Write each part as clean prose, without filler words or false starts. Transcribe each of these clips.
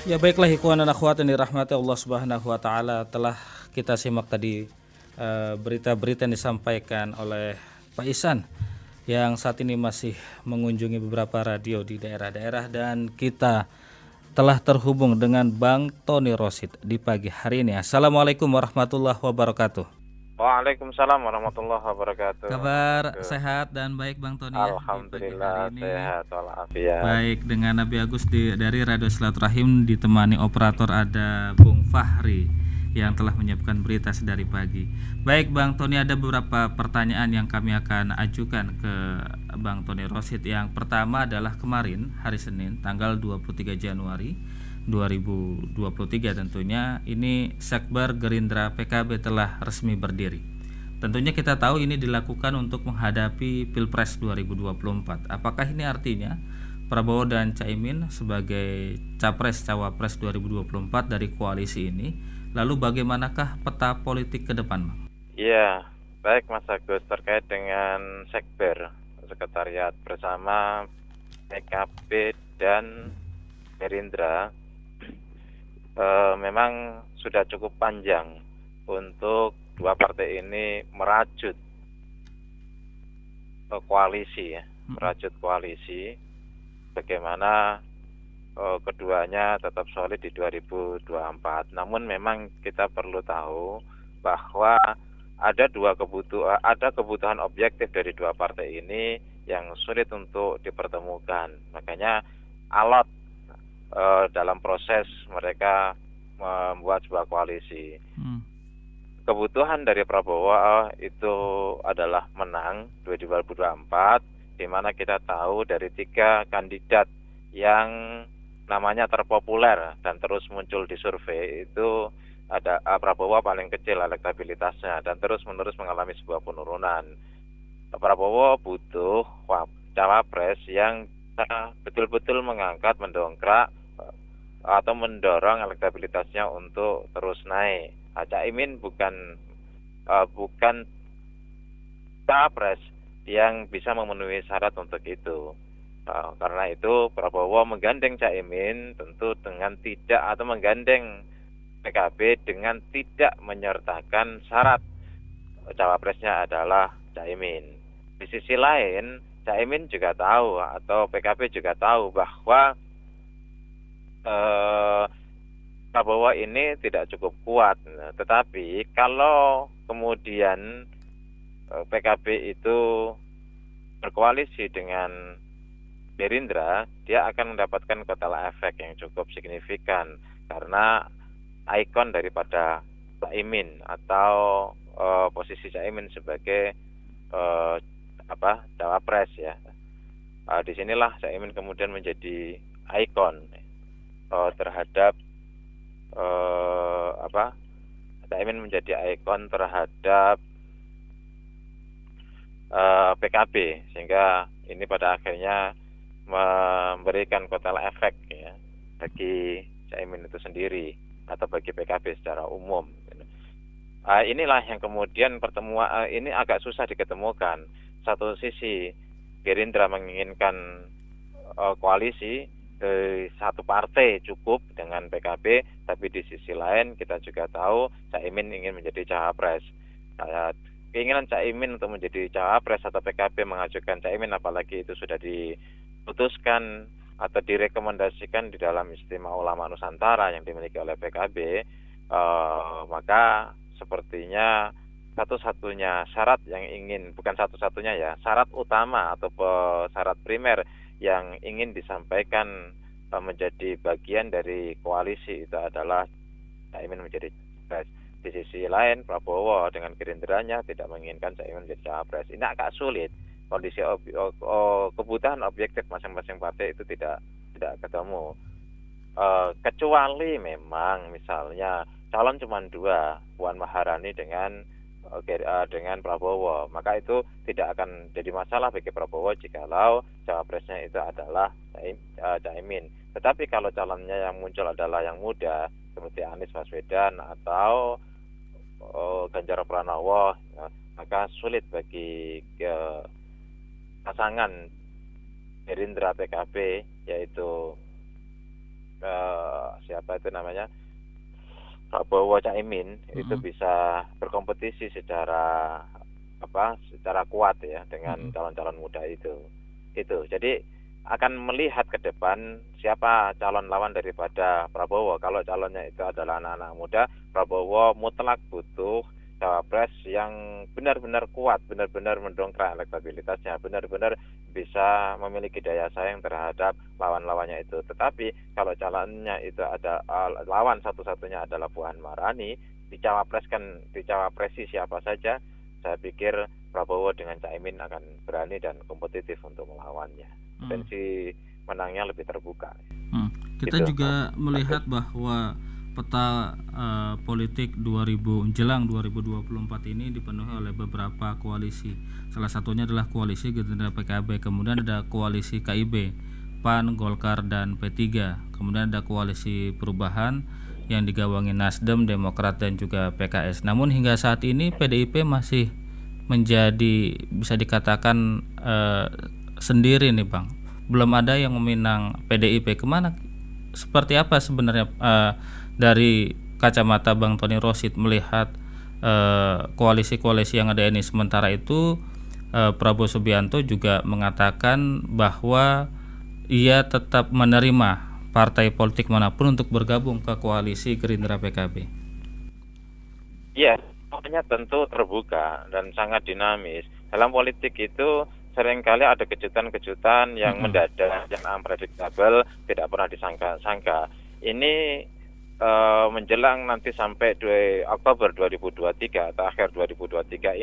Ya baiklah ikhwan dan akhwat yang dirahmati Allah Subhanahu wa taala, telah kita simak tadi berita-berita yang disampaikan oleh Pak Ihsan yang saat ini masih mengunjungi beberapa radio di daerah-daerah, dan kita telah terhubung dengan Bang Tony Rosid di pagi hari ini. Assalamualaikum warahmatullahi wabarakatuh. Waalaikumsalam warahmatullahi wabarakatuh. Kabar sehat dan baik Bang Tony ya di pagi hari Alhamdulillah ini. sehat walafiat. Baik, dengan Nabi Agus dari Radio Silaturahim ditemani operator ada Bung Fahri yang telah menyiapkan berita sedari pagi. Baik Bang Tony, ada beberapa pertanyaan yang kami akan ajukan ke Bang Tony Rosid. Yang pertama adalah kemarin hari Senin tanggal 23 Januari 2023 tentunya, ini Sekber Gerindra PKB telah resmi berdiri. Tentunya kita tahu ini dilakukan untuk menghadapi Pilpres 2024. Apakah ini artinya Prabowo dan Caimin sebagai Capres-Cawapres 2024 dari koalisi ini? Lalu bagaimanakah peta politik ke depan, Bang? Iya, baik Mas Agus, terkait dengan Sekber Sekretariat bersama PKB dan Gerindra, memang sudah cukup panjang untuk dua partai ini merajut koalisi ya, merajut koalisi bagaimana keduanya tetap solid di 2024. Namun memang kita perlu tahu bahwa ada kebutuhan objektif dari dua partai ini yang sulit untuk dipertemukan. Makanya alot dalam proses mereka membuat sebuah koalisi. Kebutuhan dari Prabowo itu adalah menang 2024, di mana kita tahu dari 3 kandidat yang namanya terpopuler dan terus muncul di survei itu ada Prabowo paling kecil elektabilitasnya dan terus-menerus mengalami sebuah penurunan. Prabowo butuh cawapres yang betul-betul mengangkat, mendongkrak atau mendorong elektabilitasnya untuk terus naik. Caimin bukan cawapres yang bisa memenuhi syarat untuk itu. Karena itu Prabowo menggandeng Caimin tentu dengan tidak, atau menggandeng PKB dengan tidak menyertakan syarat cawapresnya adalah Caimin. Di sisi lain, Caimin juga tahu atau PKB juga tahu bahwa Prabowo ini tidak cukup kuat. Tetapi kalau kemudian PKB itu berkoalisi dengan Gerindra, dia akan mendapatkan kotel efek yang cukup signifikan karena ikon daripada Caimin atau posisi Caimin sebagai cawapres ya. Disinilah Caimin kemudian menjadi ikon terhadap Caimin menjadi ikon terhadap PKB, sehingga ini pada akhirnya memberikan kotel efek ya bagi Caimin itu sendiri atau bagi PKB secara umum. Inilah yang kemudian pertemuan ini agak susah diketemukan. Satu sisi Gerindra menginginkan koalisi satu partai cukup dengan PKB, tapi di sisi lain kita juga tahu Caimin ingin menjadi cawapres. Keinginan Caimin untuk menjadi cawapres atau PKB mengajukan Caimin, apalagi itu sudah diputuskan atau direkomendasikan di dalam Istimewa Ulama Nusantara yang dimiliki oleh PKB, maka sepertinya satu-satunya syarat yang bukan satu-satunya ya, syarat utama atau syarat primer yang ingin disampaikan menjadi bagian dari koalisi itu adalah Caimin menjadi cawapres. Di sisi lain Prabowo dengan Gerindranya tidak menginginkan Caimin menjadi cawapres. Ini agak sulit. Kondisi kebutuhan objektif masing-masing partai itu tidak ketemu. Kecuali memang misalnya calon cuma 2, Puan Maharani dengan Prabowo, maka itu tidak akan jadi masalah bagi Prabowo jikalau cawapresnya itu adalah Caimin. Tetapi kalau calonnya yang muncul adalah yang muda seperti Anies Baswedan atau Ganjar Pranowo, maka sulit bagi pasangan Gerindra PKB yaitu siapa itu namanya, Prabowo Caimin itu bisa berkompetisi secara secara kuat ya dengan calon-calon muda itu. Jadi akan melihat ke depan siapa calon lawan daripada Prabowo. Kalau calonnya itu adalah anak-anak muda, Prabowo mutlak butuh cawapres yang benar-benar kuat, benar-benar mendongkrak elektabilitasnya, benar-benar bisa memiliki daya saing terhadap lawan-lawannya itu. Tetapi kalau calonnya itu ada lawan satu-satunya adalah Puan Maharani, dicawapresi siapa saja, saya pikir Prabowo dengan Caimin akan berani dan kompetitif untuk melawannya. Potensi menangnya lebih terbuka. Kita Gitu, juga melihat bahwa peta politik menjelang 2024 ini dipenuhi oleh beberapa koalisi. Salah satunya adalah koalisi Gerindra PKB, kemudian ada koalisi KIB, PAN, Golkar, dan P3. Kemudian ada koalisi perubahan yang digawangi Nasdem, Demokrat, dan juga PKS. Namun hingga saat ini PDIP masih menjadi bisa dikatakan sendiri nih Bang. Belum ada yang meminang PDIP. Kemana? Seperti apa sebenarnya dari kacamata Bang Tony Rosid melihat koalisi-koalisi yang ada ini? Sementara itu Prabowo Subianto juga mengatakan bahwa ia tetap menerima partai politik manapun untuk bergabung ke koalisi Gerindra PKB. Iya, makanya tentu terbuka dan sangat dinamis. Dalam politik itu seringkali ada kejutan-kejutan yang mendadak, yang unpredictable, tidak pernah disangka-sangka. Ini menjelang nanti sampai Oktober 2023 atau akhir 2023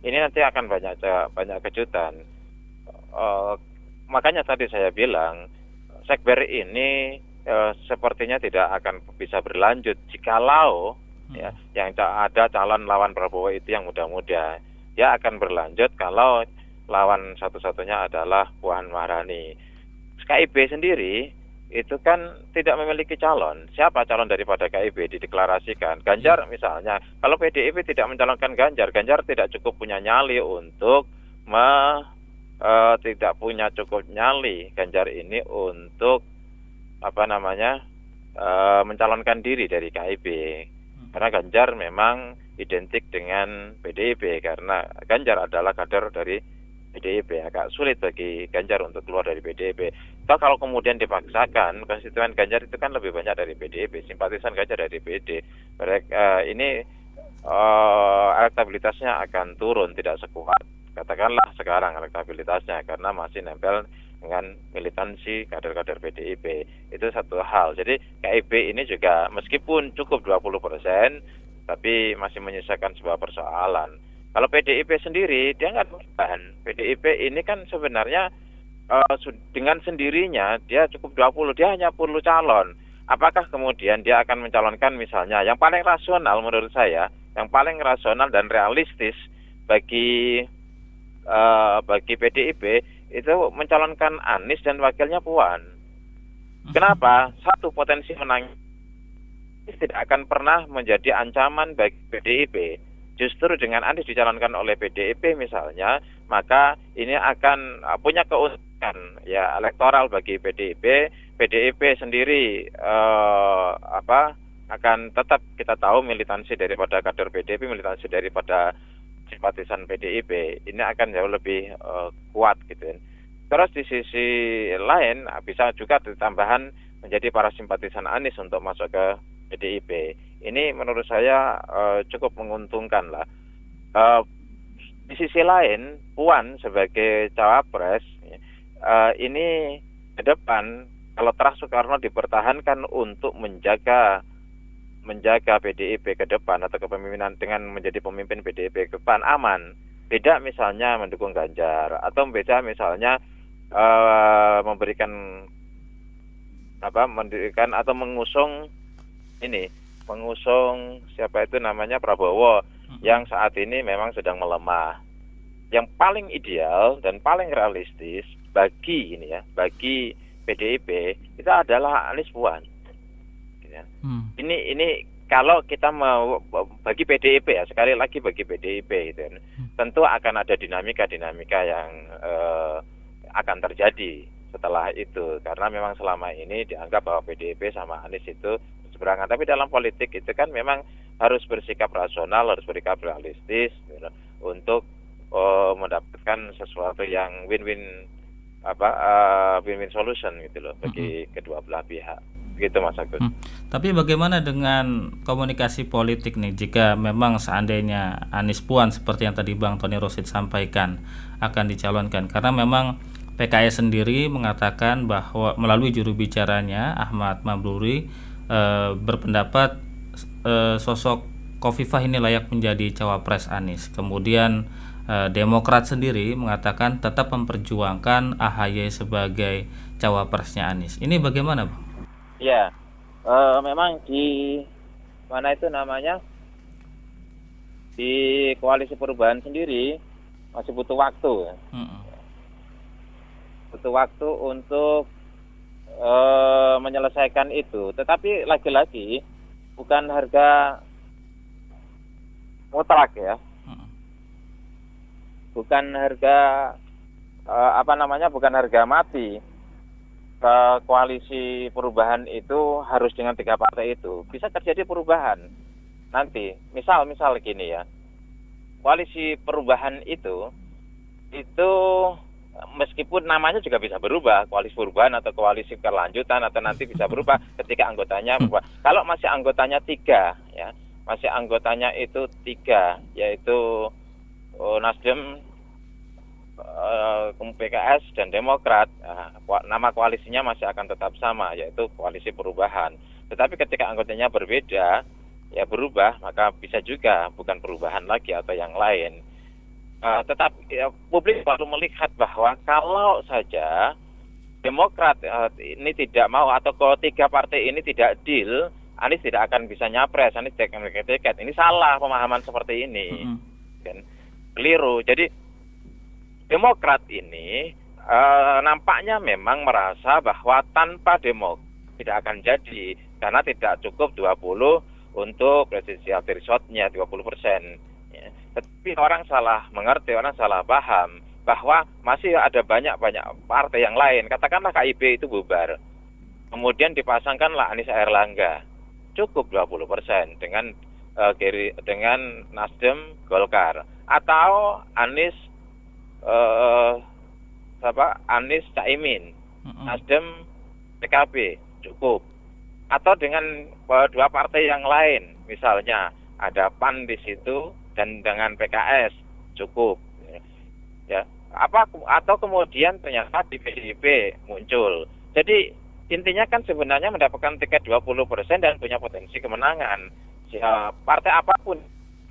ini nanti akan banyak kejutan. Makanya tadi saya bilang sekber ini sepertinya tidak akan bisa berlanjut jikalau ya yang ada calon lawan Prabowo itu yang muda-muda. Dia akan berlanjut kalau lawan satu-satunya adalah Puan Maharani. KIB sendiri itu kan tidak memiliki calon. Siapa calon daripada KIB dideklarasikan? Ganjar misalnya. Kalau PDIP tidak mencalonkan Ganjar tidak cukup punya nyali untuk tidak punya cukup nyali Ganjar ini untuk mencalonkan diri dari KIB. Karena Ganjar memang identik dengan PDIP, karena Ganjar adalah kader dari PDIP. Agak sulit bagi Ganjar untuk keluar dari PDIP. Kalau kemudian dipaksakan, konstituen Ganjar itu kan lebih banyak dari PDIP, simpatisan Ganjar dari PD. Ini elektabilitasnya akan turun, tidak sekuat katakanlah sekarang elektabilitasnya, karena masih nempel dengan militansi kader-kader PDIP. Itu satu hal. Jadi KIB ini juga meskipun cukup 20%, tapi masih menyisakan sebuah persoalan. Kalau PDIP sendiri, dia nggak beban. PDIP ini kan sebenarnya dengan sendirinya dia cukup 20, dia hanya perlu calon. Apakah kemudian dia akan mencalonkan misalnya yang paling rasional menurut saya, yang paling rasional dan realistis bagi PDIP itu mencalonkan Anies dan wakilnya Puan. Kenapa? Satu, potensi menang tidak akan pernah menjadi ancaman bagi PDIP. Justru dengan Anies dicalonkan oleh PDIP misalnya, maka ini akan punya keuntungan ya elektoral bagi PDIP. PDIP sendiri akan tetap, kita tahu militansi daripada kader PDIP, militansi daripada simpatisan PDIP ini akan jauh lebih kuat gitu. Terus di sisi lain bisa juga ditambahan menjadi para simpatisan Anies untuk masuk ke PDIP. Ini menurut saya cukup menguntungkan lah. Di sisi lain, Puan sebagai cawapres ini ke depan kalau terus Soekarno dipertahankan untuk menjaga PDIP ke depan atau kepemimpinan dengan menjadi pemimpin PDIP ke depan aman. Beda misalnya mendukung Ganjar atau beda misalnya mendirikan atau mengusung siapa itu namanya Prabowo yang saat ini memang sedang melemah. Yang paling ideal dan paling realistis bagi PDIP itu adalah Anies Puan. Ini kalau kita mau bagi PDIP ya, sekali lagi bagi PDIP itu tentu akan ada dinamika yang akan terjadi setelah itu, karena memang selama ini dianggap bahwa PDIP sama Anies itu berseberangan. Tapi dalam politik itu kan memang harus bersikap rasional, harus bersikap realistis gitu, untuk mendapatkan sesuatu yang win-win win-win solution gitu loh bagi kedua belah pihak. Begitu Mas Agus. Tapi bagaimana dengan komunikasi politik nih, jika memang seandainya Anies Puan seperti yang tadi Bang Tony Rosid sampaikan akan dicalonkan, karena memang PKS sendiri mengatakan bahwa melalui juru bicaranya Ahmad Mabruri berpendapat sosok Khofifah ini layak menjadi cawapres Anies. Kemudian Demokrat sendiri mengatakan tetap memperjuangkan AHY sebagai cawapresnya Anies. Ini bagaimana, Bang? Ya, memang di mana itu namanya, di koalisi perubahan sendiri masih butuh waktu. Butuh waktu untuk menyelesaikan itu. Tetapi lagi-lagi bukan harga mutlak ya. Bukan harga bukan harga mati. Koalisi perubahan itu harus dengan 3 partai itu. Bisa terjadi perubahan nanti. Misal gini ya. Koalisi perubahan itu meskipun namanya juga bisa berubah, koalisi perubahan atau koalisi kelanjutan, atau nanti bisa berubah ketika anggotanya berubah. Kalau masih anggotanya 3 ya, masih anggotanya itu 3, yaitu Nasdem, PKS dan Demokrat, nama koalisinya masih akan tetap sama, yaitu koalisi perubahan. Tetapi ketika anggotanya berbeda, ya berubah, maka bisa juga bukan perubahan lagi atau yang lain. Tetapi publik baru melihat bahwa kalau saja Demokrat ini tidak mau, atau ketiga partai ini tidak deal, Anies tidak akan bisa nyapres, Anies tidak akan memiliki tiket. Ini salah pemahaman seperti ini, kan keliru. Jadi Demokrat ini nampaknya memang merasa bahwa tanpa Demokrat tidak akan jadi, karena tidak cukup 20 untuk presidensial threshold-nya 20%. Ya. Tetapi orang salah mengerti, orang salah paham bahwa masih ada banyak partai yang lain. Katakanlah KIB itu bubar, kemudian dipasangkanlah Anies Airlangga, cukup 20% dengan Nasdem, Golkar, atau Anies Anies Caimin, Nasdem, PKB, cukup. Atau dengan 2 partai yang lain, misalnya ada PAN di situ dan dengan PKS, cukup. Ya, atau kemudian ternyata di PDIP muncul. Jadi intinya kan sebenarnya mendapatkan tiket 20% dan punya potensi kemenangan. Partai apapun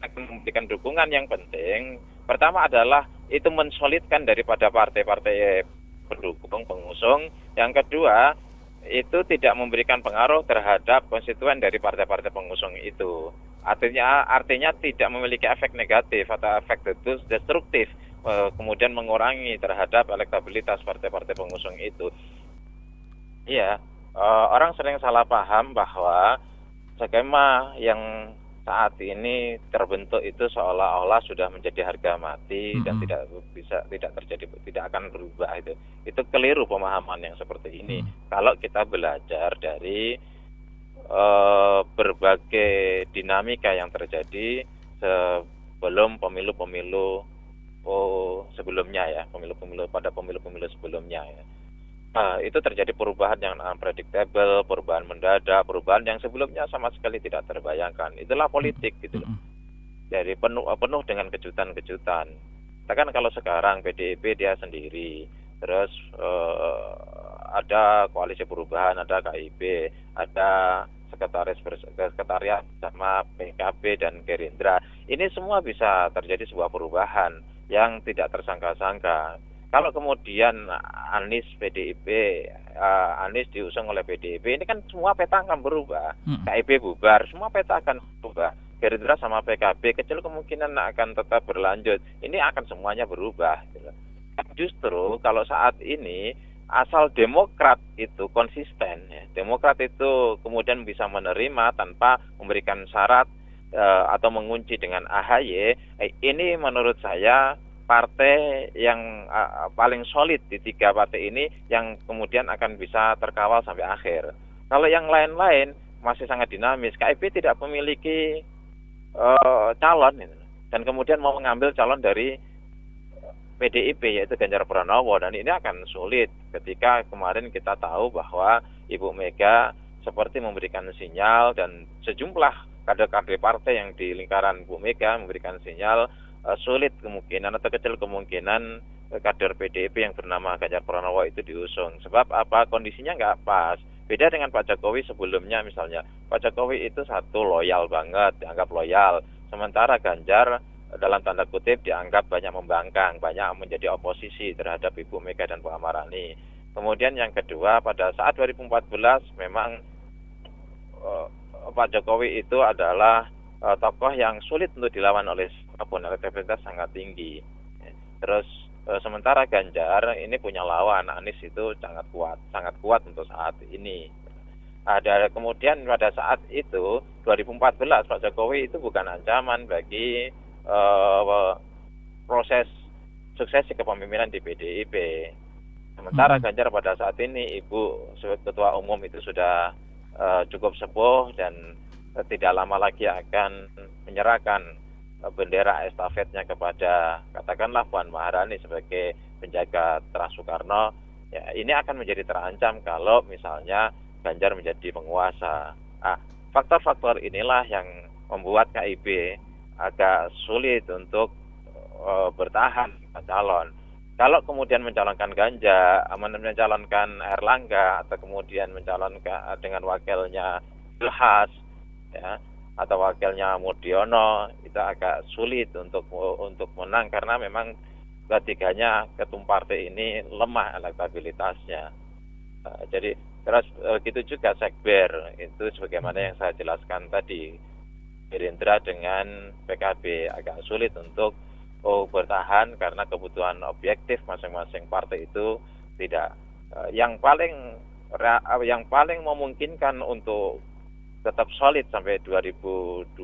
akan memberikan dukungan. Yang penting pertama adalah itu mensolidkan daripada partai-partai pendukung pengusung. Yang kedua, itu tidak memberikan pengaruh terhadap konstituen dari partai-partai pengusung itu. Artinya tidak memiliki efek negatif atau efek destruktif, kemudian mengurangi terhadap elektabilitas partai-partai pengusung itu. Iya, orang sering salah paham bahwa skema yang saat ini terbentuk itu seolah-olah sudah menjadi harga mati dan tidak akan berubah. Itu keliru pemahaman yang seperti ini. Kalau kita belajar dari berbagai dinamika yang terjadi sebelum pemilu-pemilu sebelumnya ya, pada pemilu-pemilu sebelumnya ya. Itu terjadi perubahan yang unpredictable, perubahan mendadak, perubahan yang sebelumnya sama sekali tidak terbayangkan. Itulah politik gitu loh. Jadi penuh dengan kejutan-kejutan. Kan kalau sekarang PDIP dia sendiri, terus ada koalisi perubahan, ada KIB, ada sekretariat sama PKB dan Gerindra. Ini semua bisa terjadi sebuah perubahan yang tidak tersangka-sangka. Kalau kemudian Anies PDIP, Anies diusung oleh PDIP, ini kan semua peta akan berubah. KIB bubar, semua peta akan berubah. Gerindra sama PKB kecil kemungkinan akan tetap berlanjut. Ini akan semuanya berubah. Justru kalau saat ini asal Demokrat itu konsisten, ya, Demokrat itu kemudian bisa menerima tanpa memberikan syarat atau mengunci dengan AHY, ini menurut saya partai yang paling solid di 3 partai ini yang kemudian akan bisa terkawal sampai akhir. Kalau yang lain-lain masih sangat dinamis, KIP tidak memiliki calon gitu. Dan kemudian mau mengambil calon dari PDIP yaitu Ganjar Pranowo, dan ini akan sulit ketika kemarin kita tahu bahwa Ibu Mega seperti memberikan sinyal dan sejumlah kader-kader partai yang di lingkaran Bu Mega memberikan sinyal sulit kemungkinan atau kecil kemungkinan kader PDIP yang bernama Ganjar Pranowo itu diusung. Sebab apa? Kondisinya nggak pas. Beda dengan Pak Jokowi sebelumnya misalnya. Pak Jokowi itu satu loyal banget, dianggap loyal. Sementara Ganjar dalam tanda kutip dianggap banyak membangkang, banyak menjadi oposisi terhadap Ibu Mega dan Pak Maharani. Kemudian yang kedua, pada saat 2014 memang Pak Jokowi itu adalah tokoh yang sulit untuk dilawan oleh siapapun, elektabilitas sangat tinggi. Terus sementara Ganjar ini punya lawan, Anies itu sangat kuat untuk saat ini. Ada kemudian pada saat itu 2014 Pak Jokowi itu bukan ancaman bagi proses suksesi kepemimpinan di PDIP. Sementara Ganjar pada saat ini Ibu Ketua Umum itu sudah cukup sepuh dan tidak lama lagi akan menyerahkan bendera estafetnya kepada katakanlah Puan Maharani sebagai penjaga Terah Soekarno. Ya, ini akan menjadi terancam kalau misalnya Ganjar menjadi penguasa. Faktor-faktor inilah yang membuat KIP agak sulit untuk bertahan calon. Kalau kemudian mencalonkan Ganjar, mencalonkan Erlangga, atau kemudian mencalonkan dengan wakilnya Ilhas, ya, atau wakilnya Murdiono, itu agak sulit untuk menang karena memang ketiganya ketum partai ini lemah elektabilitasnya. Jadi terus gitu juga Sekber itu sebagaimana yang saya jelaskan tadi, Gerindra dengan PKB agak sulit untuk bertahan karena kebutuhan objektif masing-masing partai itu tidak. Yang paling memungkinkan untuk tetap solid sampai 2023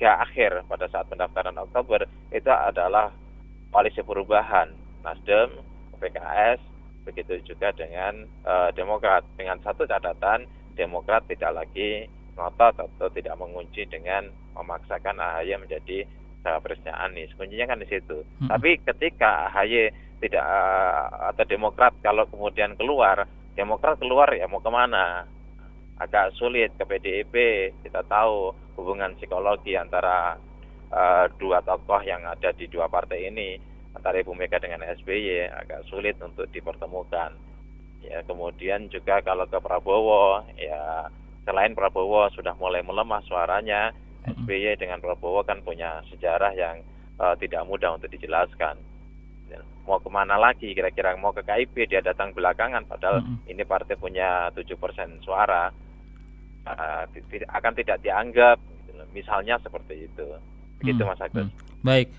akhir pada saat pendaftaran Oktober itu adalah koalisi perubahan Nasdem, PKS, begitu juga dengan Demokrat. Dengan satu catatan, Demokrat tidak lagi ngotot atau tidak mengunci dengan memaksakan AHY menjadi cawapresnya Anies. Kuncinya kan di situ. Tapi ketika AHY tidak atau Demokrat kalau kemudian keluar, Demokrat keluar ya mau kemana? Agak sulit ke PDIP. Kita tahu hubungan psikologi antara dua tokoh yang ada di dua partai ini, antara Ibu Mega dengan SBY, agak sulit untuk dipertemukan. Ya, kemudian juga kalau ke Prabowo, ya selain Prabowo sudah mulai melemah suaranya, SBY dengan Prabowo kan punya sejarah yang tidak mudah untuk dijelaskan. Mau kemana lagi kira-kira? Mau ke KIP dia datang belakangan, padahal ini partai punya 7% suara, akan tidak dianggap gitu. Misalnya seperti itu. Begitu Mas Agus. Baik,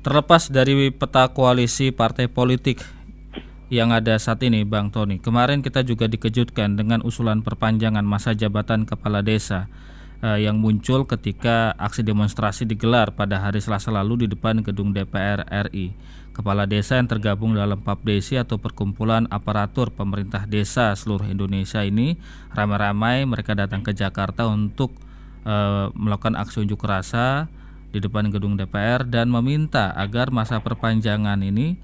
terlepas dari peta koalisi partai politik yang ada saat ini, Bang Tony, kemarin kita juga dikejutkan dengan usulan perpanjangan masa jabatan kepala desa yang muncul ketika aksi demonstrasi digelar pada hari Selasa lalu di depan gedung DPR RI. Kepala desa yang tergabung dalam PAPDESI atau Perkumpulan Aparatur Pemerintah Desa seluruh Indonesia ini ramai-ramai mereka datang ke Jakarta untuk melakukan aksi unjuk rasa di depan gedung DPR dan meminta agar masa perpanjangan ini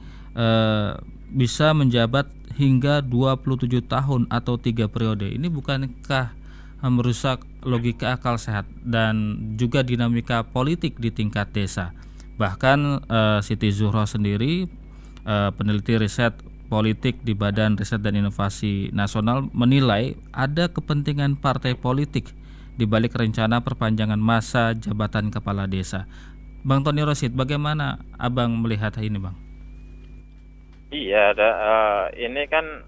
bisa menjabat hingga 27 tahun atau 3 periode. Ini bukankah merusak logika akal sehat dan juga dinamika politik di tingkat desa? Bahkan Siti Zuhro sendiri, peneliti riset politik di Badan Riset dan Inovasi Nasional, menilai ada kepentingan partai politik di balik rencana perpanjangan masa jabatan kepala desa. Bang Tony Rosid, bagaimana Abang melihat ini, Bang? Iya, ini kan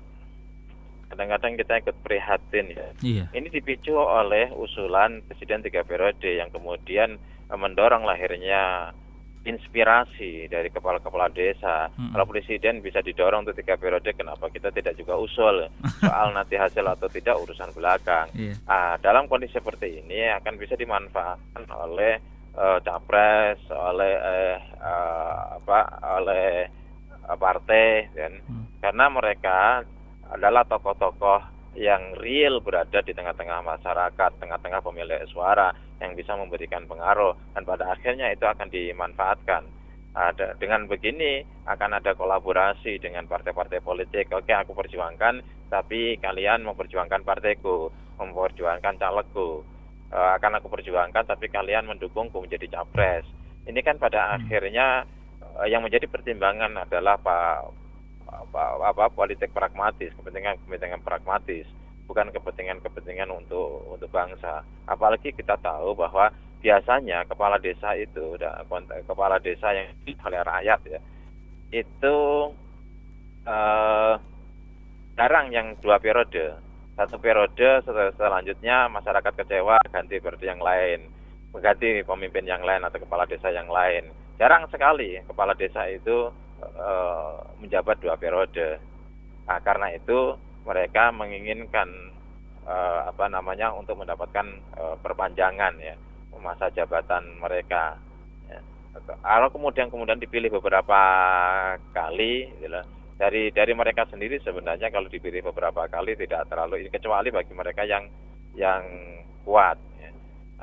kadang-kadang kita ikut prihatin ya. Iya. Ini dipicu oleh usulan Presiden 3 periode yang kemudian mendorong lahirnya inspirasi dari kepala-kepala desa. Kalau Presiden bisa didorong untuk 3 periode, kenapa kita tidak juga usul? Soal nanti hasil atau tidak urusan belakang. Iya. Dalam kondisi seperti ini akan bisa dimanfaatkan oleh capres, oleh oleh partai, kan? Karena mereka adalah tokoh-tokoh yang real berada di tengah-tengah masyarakat, tengah-tengah pemilik suara yang bisa memberikan pengaruh, dan pada akhirnya itu akan dimanfaatkan. Dengan begini akan ada kolaborasi dengan partai-partai politik. Oke, aku perjuangkan, tapi kalian memperjuangkan partaiku, memperjuangkan calegku. Akan aku perjuangkan, tapi kalian mendukungku menjadi capres. Ini kan pada akhirnya yang menjadi pertimbangan adalah politik pragmatis, kepentingan pragmatis, bukan kepentingan untuk bangsa. Apalagi kita tahu bahwa biasanya kepala desa itu, kepala desa yang dipilih oleh rakyat ya, itu jarang yang 2 periode. 1 periode selanjutnya masyarakat kecewa, ganti periode yang lain, mengganti pemimpin yang lain atau kepala desa yang lain. Jarang sekali kepala desa itu menjabat 2 periode. Nah, karena itu mereka menginginkan untuk mendapatkan perpanjangan ya masa jabatan mereka. Ya. Kalau kemudian dipilih beberapa kali, gitu, dari mereka sendiri sebenarnya kalau dipilih beberapa kali tidak terlalu, kecuali bagi mereka yang kuat. Ya.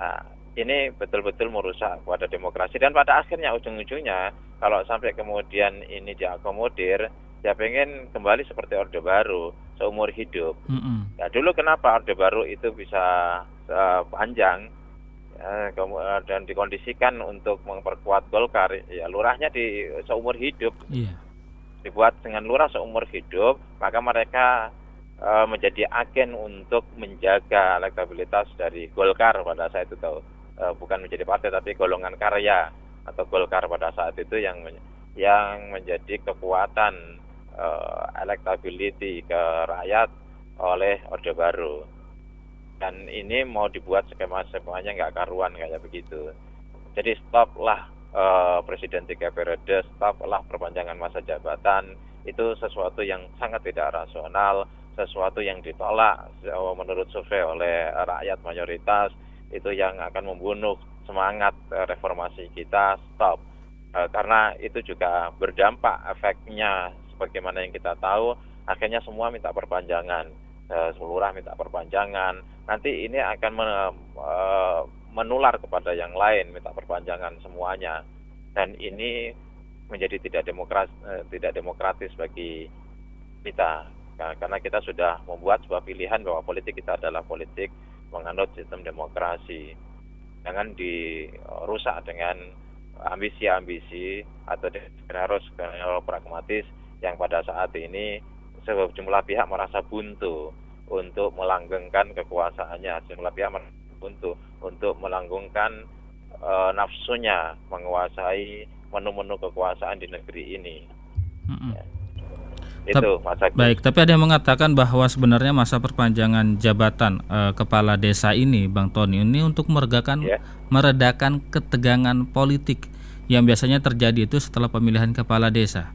Nah, ini betul-betul merusak pada demokrasi, dan pada akhirnya ujung-ujungnya kalau sampai kemudian ini diakomodir, ya pengen kembali seperti Orde Baru seumur hidup. Ya, dulu kenapa Orde Baru itu bisa panjang dan dikondisikan untuk memperkuat Golkar, ya lurahnya di seumur hidup. Dibuat dengan lurah seumur hidup, maka mereka menjadi agen untuk menjaga elektabilitas dari Golkar pada saat itu, bukan menjadi partai tapi golongan karya atau Golkar pada saat itu yang menjadi kekuatan elektability ke rakyat oleh Orde Baru. Dan ini mau dibuat skema-skemanya nggak karuan kayak begitu. Jadi stoplah presiden 3 periode, stoplah perpanjangan masa jabatan. Itu sesuatu yang sangat tidak rasional, sesuatu yang ditolak menurut survei oleh rakyat mayoritas. Itu yang akan membunuh semangat reformasi kita. Stop. Karena itu juga berdampak, efeknya sebagaimana yang kita tahu, akhirnya semua minta perpanjangan, lurah minta perpanjangan, nanti ini akan menular kepada yang lain, minta perpanjangan semuanya, dan ini menjadi tidak demokratis bagi kita, karena kita sudah membuat sebuah pilihan bahwa politik kita adalah politik menganut sistem demokrasi. Jangan dirusak dengan ambisi-ambisi atau harus pragmatis yang pada saat ini sejumlah pihak merasa buntu untuk melanggengkan kekuasaannya, sejumlah pihak merasa buntu untuk melanggengkan nafsunya menguasai menu-menu kekuasaan di negeri ini. Ya. Itu Mas Agus. Baik, tapi ada yang mengatakan bahwa sebenarnya masa perpanjangan jabatan kepala desa ini, Bang Tony, ini untuk meredakan ketegangan politik yang biasanya terjadi itu setelah pemilihan kepala desa.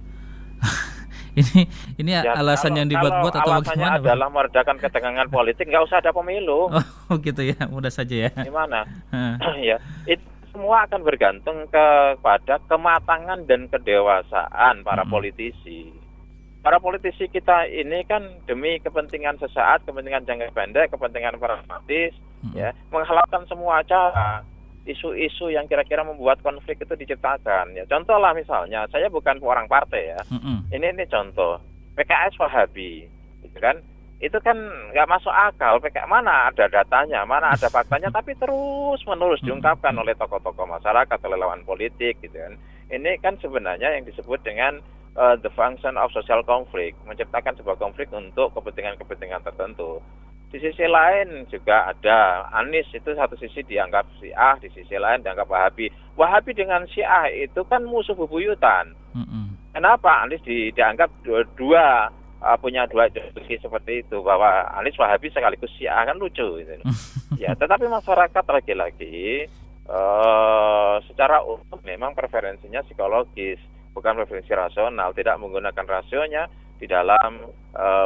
ini ya, alasan yang dibuat-buat atau bagaimana? Alasannya adalah meredakan ketegangan politik, nggak usah ada pemilu. Oh gitu ya, mudah saja ya. Gimana? Ya, itu semua akan bergantung kepada kematangan dan kedewasaan para politisi. Para politisi kita ini kan demi kepentingan sesaat, kepentingan jangka pendek, kepentingan pragmatis, ya, menghalalkan semua cara, isu-isu yang kira-kira membuat konflik itu diciptakan. Ya, contoh lah misalnya, saya bukan orang partai ya, ini contoh, PKS Wahabi, gitu kan? Itu kan nggak masuk akal. Mana ada datanya, mana ada faktanya, tapi terus-menerus diungkapkan oleh tokoh-tokoh masyarakat, oleh lawan politik, gitu kan? Ini kan sebenarnya yang disebut dengan the function of social conflict, menciptakan sebuah konflik untuk kepentingan-kepentingan tertentu. Di sisi lain juga ada Anies, itu satu sisi dianggap Syiah, di sisi lain dianggap Wahabi. Wahabi dengan Syiah itu kan musuh bebuyutan. Kenapa Anies dianggap punya dua ideologi seperti itu, bahwa Anies Wahabi sekaligus Syiah, kan lucu gitu. Ya, tetapi masyarakat lagi-lagi secara umum memang preferensinya psikologis, bukan preferensi rasional, tidak menggunakan rasionya di dalam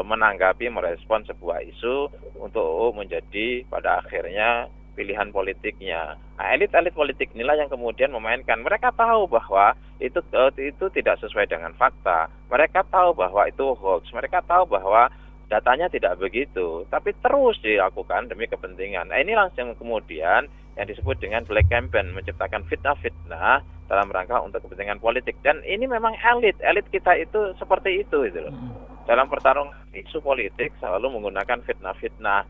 menanggapi, merespon sebuah isu untuk menjadi pada akhirnya pilihan politiknya. Nah, elit-elit politik inilah yang kemudian memainkan. Mereka tahu bahwa itu tidak sesuai dengan fakta. Mereka tahu bahwa itu hoax. Mereka tahu bahwa datanya tidak begitu, tapi terus dilakukan demi kepentingan. Nah, ini langsung kemudian yang disebut dengan black campaign, menciptakan fitnah-fitnah dalam rangka untuk kepentingan politik. Dan ini memang elit kita itu seperti itu gitu loh. Dalam pertarungan isu politik selalu menggunakan fitnah-fitnah.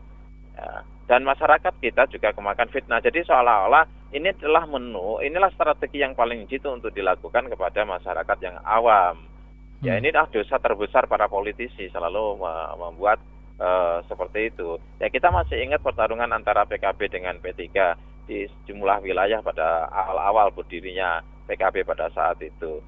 Ya. Dan masyarakat kita juga kemakan fitnah. Jadi seolah-olah ini adalah inilah strategi yang paling jitu untuk dilakukan kepada masyarakat yang awam. Ya, ini adalah dosa terbesar para politisi selalu membuat seperti itu. Ya, kita masih ingat pertarungan antara PKB dengan P3 di sejumlah wilayah pada awal-awal berdirinya PKB pada saat itu.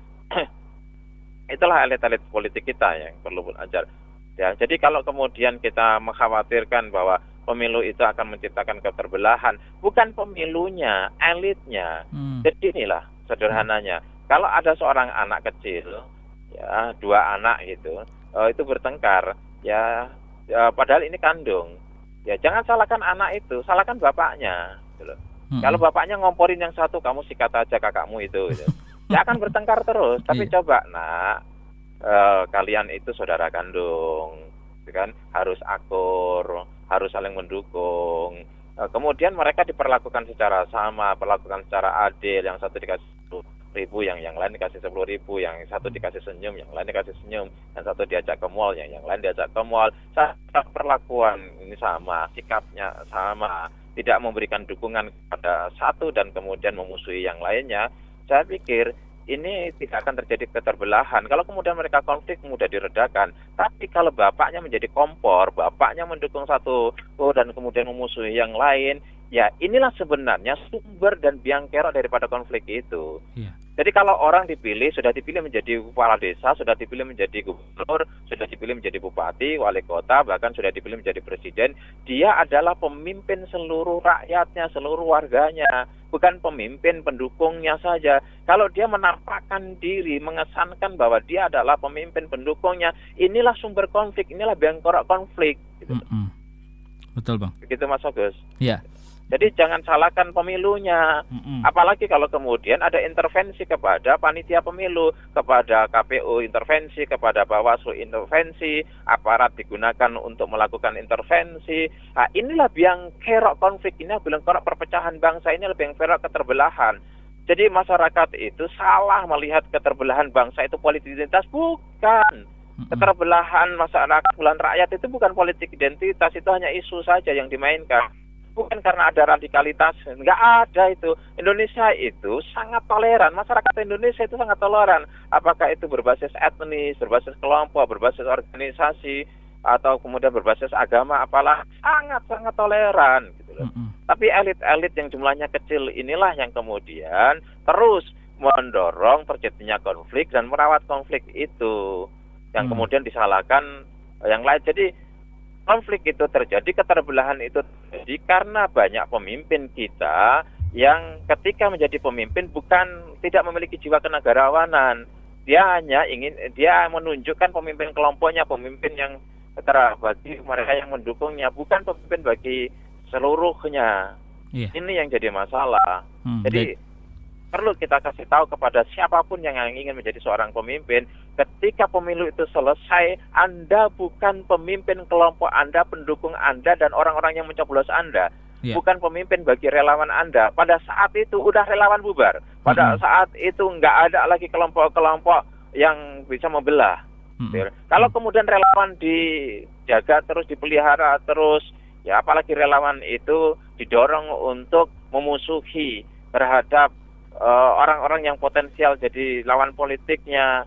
Itulah elit-elit politik kita yang perlu belajar. Ya, jadi kalau kemudian kita mengkhawatirkan bahwa pemilu itu akan menciptakan keterbelahan, bukan pemilunya, elitnya. Jadi inilah sederhananya. Kalau ada seorang anak kecil, ya 2 anak gitu, itu bertengkar, ya padahal ini kandung, ya jangan salahkan anak itu, salahkan bapaknya gitu loh. Kalau bapaknya ngomporin yang satu, kamu sikat aja kakakmu itu gitu. Ya akan bertengkar terus. Tapi coba nak, kalian itu saudara kandung, gitu kan, harus akur, harus saling mendukung. Kemudian mereka diperlakukan secara sama, perlakukan secara adil, yang satu dikasih 10.000, yang lain dikasih 10.000, yang satu dikasih senyum, yang lain dikasih senyum, yang satu diajak ke mall, yang lain diajak ke mall. Perlakuan ini sama, sikapnya sama, tidak memberikan dukungan kepada satu dan kemudian memusuhi yang lainnya. Saya pikir ini tidak akan terjadi keterbelahan. Kalau kemudian mereka konflik mudah diredakan. Tapi kalau bapaknya menjadi kompor, bapaknya mendukung satu dan kemudian memusuhi yang lain, ya inilah sebenarnya sumber dan biang kerok daripada konflik itu. Iya. Jadi kalau orang sudah dipilih menjadi kepala desa, sudah dipilih menjadi gubernur, sudah dipilih menjadi bupati, wali kota, bahkan sudah dipilih menjadi presiden, dia adalah pemimpin seluruh rakyatnya, seluruh warganya, bukan pemimpin pendukungnya saja. Kalau dia menampakkan diri, mengesankan bahwa dia adalah pemimpin pendukungnya, inilah sumber konflik, inilah biang kerok konflik. Gitu. Betul, Bang. Begitu, Mas Agus. Iya. Jadi jangan salahkan pemilunya. Apalagi kalau kemudian ada intervensi kepada panitia pemilu, kepada KPU intervensi, kepada Bawaslu intervensi, aparat digunakan untuk melakukan intervensi. Nah, inilah biang kerok konflik, inilah biang kerok perpecahan bangsa, inilah biang kerok keterbelahan. Jadi masyarakat itu salah melihat keterbelahan bangsa itu politik identitas, bukan. Keterbelahan masyarakat, keterbelahan rakyat itu bukan politik identitas, itu hanya isu saja yang dimainkan. Bukan karena ada radikalitas, nggak ada itu. Indonesia itu sangat toleran, masyarakat Indonesia itu sangat toleran. Apakah itu berbasis etnis, berbasis kelompok, berbasis organisasi, atau kemudian berbasis agama, apalah, sangat-sangat toleran gitu loh. Tapi elit-elit yang jumlahnya kecil inilah yang kemudian terus mendorong terjadinya konflik dan merawat konflik itu, yang kemudian disalahkan yang lain. Jadi konflik itu terjadi, keterbelahan itu terjadi karena banyak pemimpin kita yang ketika menjadi pemimpin tidak memiliki jiwa kenegarawanan. Dia menunjukkan pemimpin kelompoknya, pemimpin yang bagi mereka yang mendukungnya, bukan pemimpin bagi seluruhnya. Iya. Ini yang jadi masalah. Jadi perlu kita kasih tahu kepada siapapun yang ingin menjadi seorang pemimpin, ketika pemilu itu selesai, Anda bukan pemimpin kelompok Anda, pendukung Anda, dan orang-orang yang mencoblos Anda. Bukan pemimpin bagi relawan Anda. Pada saat itu udah relawan bubar. Pada saat itu nggak ada lagi kelompok-kelompok yang bisa membelah. Kalau kemudian relawan dijaga terus, dipelihara terus, ya apalagi relawan itu didorong untuk memusuhi terhadap orang-orang yang potensial jadi lawan politiknya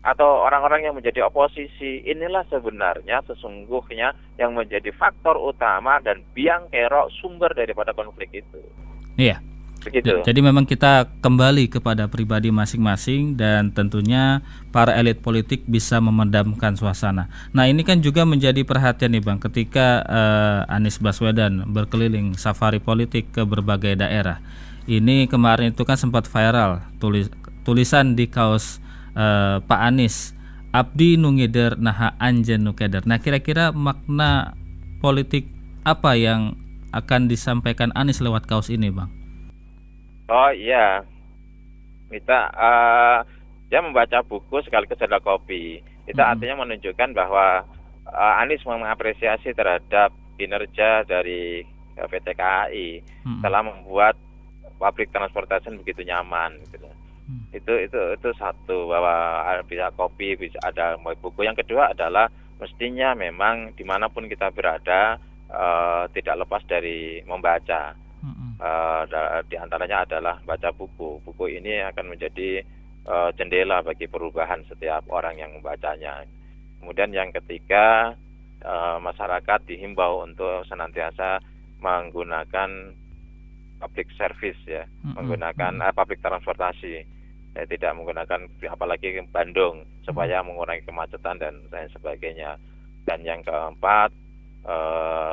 atau orang-orang yang menjadi oposisi, inilah sebenarnya sesungguhnya yang menjadi faktor utama dan biang kerok sumber daripada konflik itu. Iya. Begitu. Jadi memang kita kembali kepada pribadi masing-masing dan tentunya para elit politik bisa memedamkan suasana. Nah, ini kan juga menjadi perhatian nih Bang, ketika Anies Baswedan berkeliling safari politik ke berbagai daerah. Ini kemarin itu kan sempat viral tulisan di kaos Pak Anies, Abdi nu ngider naha anjeun nu keder. Nah, kira-kira makna politik apa yang akan disampaikan Anies lewat kaos ini, Bang? Oh iya, kita dia membaca buku sekaligus adalah kopi. Itu artinya menunjukkan bahwa Anies mengapresiasi terhadap kinerja dari PT KAI telah membuat public transportation begitu nyaman gitu. Itu satu, bahwa bisa kopi, bisa ada buku. Yang kedua adalah mestinya memang dimanapun kita berada tidak lepas dari membaca. Di antaranya adalah baca buku. Buku ini akan menjadi jendela bagi perubahan setiap orang yang membacanya. Kemudian yang ketiga, masyarakat dihimbau untuk senantiasa menggunakan public service ya, menggunakan public transportasi, tidak menggunakan apalagi Bandung, supaya mengurangi kemacetan dan lain sebagainya. Dan yang keempat,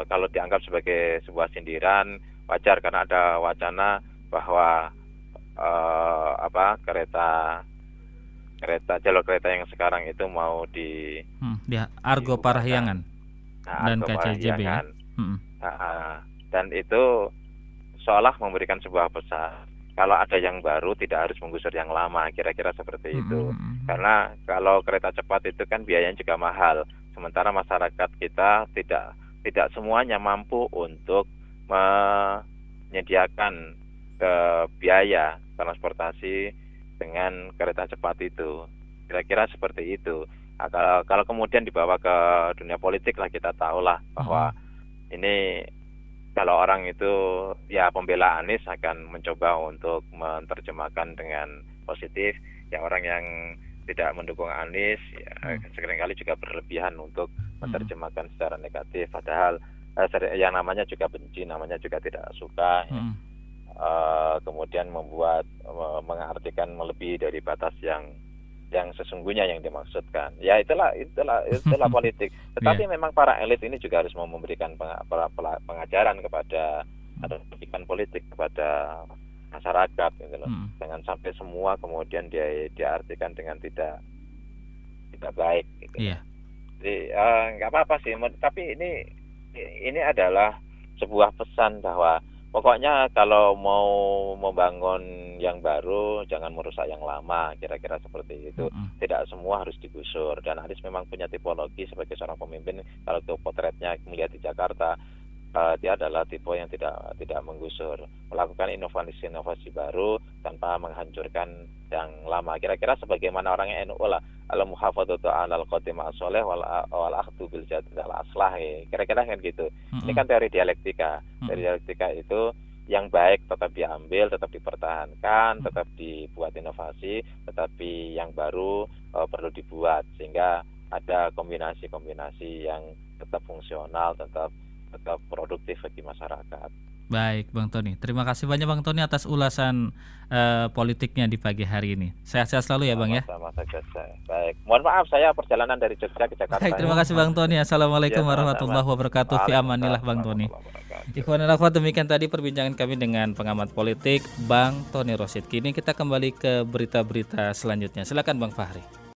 kalau dianggap sebagai sebuah sindiran, wajar karena ada wacana bahwa jalur kereta yang sekarang itu mau di Argo Parahyangan dan KCJB ya? Dan itu seolah memberikan sebuah pesan kalau ada yang baru tidak harus menggusur yang lama, kira-kira seperti itu. Karena kalau kereta cepat itu kan biayanya juga mahal, sementara masyarakat kita tidak semuanya mampu untuk menyediakan biaya transportasi dengan kereta cepat itu. Kira-kira seperti itu. Kalau kemudian dibawa ke dunia politik lah, kita tahulah bahwa ini kalau orang itu ya pembela Anies akan mencoba untuk menerjemahkan dengan positif. Ya orang yang tidak mendukung Anies ya, seringkali juga berlebihan untuk menerjemahkan secara negatif. Padahal yang namanya juga benci, namanya juga tidak suka. Kemudian mengartikan melebihi dari batas yang sesungguhnya yang dimaksudkan. Ya itulah politik. Tetapi memang para elit ini juga harus memberikan pengajaran kepada atau pendidikan politik kepada masyarakat gitu loh. Jangan sampai semua kemudian diartikan dengan tidak baik gitu. Jadi nggak apa-apa sih, tapi ini adalah sebuah pesan bahwa pokoknya kalau mau membangun yang baru jangan merusak yang lama, kira-kira seperti itu. Tidak semua harus digusur. Dan Anies memang punya tipologi sebagai seorang pemimpin. Kalau itu potretnya melihat di Jakarta, dia adalah tipe yang tidak menggusur, melakukan inovasi baru tanpa menghancurkan yang lama. Kira-kira sebagaimana orangnya NU lah, al-muhafadzatu 'alal qatimah as-shalih wal akhdhu bil jadal aslah. Kira-kira kan gitu. Ini kan teori dialektika. Teori dialektika itu yang baik tetap diambil, tetap dipertahankan, tetap dibuat inovasi, tetapi yang baru perlu dibuat sehingga ada kombinasi-kombinasi yang tetap fungsional, tetap produktif bagi masyarakat. Baik, Bang Tony. Terima kasih banyak Bang Tony atas ulasan politiknya di pagi hari ini. Sehat-sehat selalu ya, Bang ya. Sama saja saya. Baik. Mohon maaf saya perjalanan dari Jogja ke Jakarta. Baik, terima kasih Bang Tony. Assalamualaikum warahmatullahi wabarakatuh. Fi amanillah Bang Tony. Ikhwan dan akhwat, demikian tadi perbincangan kami dengan pengamat politik Bang Tony Rosyid. Kini kita kembali ke berita-berita selanjutnya. Silakan Bang Fahri.